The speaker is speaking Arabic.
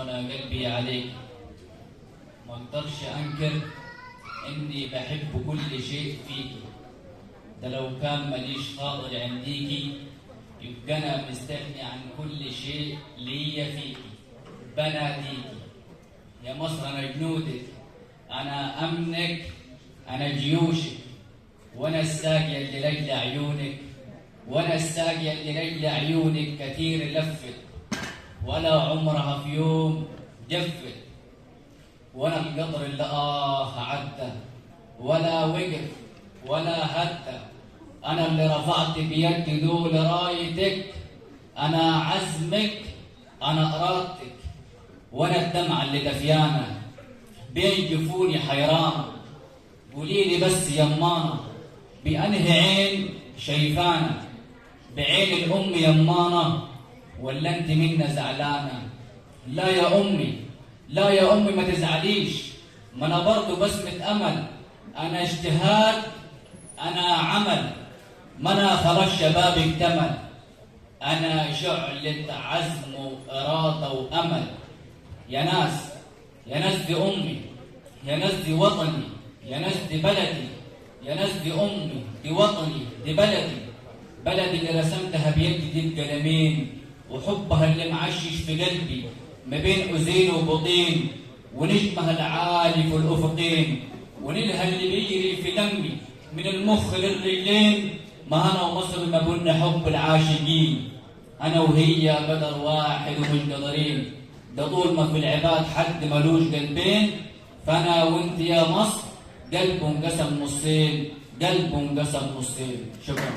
مصر انا قلبي عليك، ما اقدرش انكر اني بحب كل شيء فيكي، ده لو كان ماليش خاطر عنديكي يبقى انا مستغني عن كل شيء ليا فيكي. بناديكي يا مصر انا جنودك، انا امنك، انا جيوشك، وانا الساقية اللي لاجل عيونك، وانا الساقية اللي لاجل عيونك كتير لفت ولا عمرها في يوم جفت، وانا القطر اللي عدى ولا وقف ولا هدى، انا اللي رفعت بيدي دول رايتك، انا عزمك، انا ارادتك، وانا الدمعة اللي دفيانة بين جفوني حيرانة. قوليلي بس يمانا بأنهي عين شايفانا، بعين الأم يمانا ولا انت منا زعلانة؟ لا يا أمي، لا يا أمي ما تزعليش، ما أنا برضو بسمة أمل، أنا اجتهاد، أنا عمل، ما أنا خلاص شباب اكتمل، أنا شعلة عزم وإرادة وأمل. يا ناس دي أمي، يا ناس دي وطني، يا ناس دي بلدي، يا ناس دي أمي، دي وطني، دي بلدي اللي رسمتها بيدي دي القلمين، وحبها اللي معشش في قلبي ما بين أذين وبطين، ونجمها العالي في الأفقين، ونيلها اللي بيجري في دمي من المخ للرجلين. ما أنا ومصر ما كنا حب العاشقين، أنا وهي قدر واحد ومش قدرين، ده طول ما في العباد حد ملوش قلبين، فأنا وأنت يا مصر قلب انقسم نصين، قلب انقسم نصين. شكرا.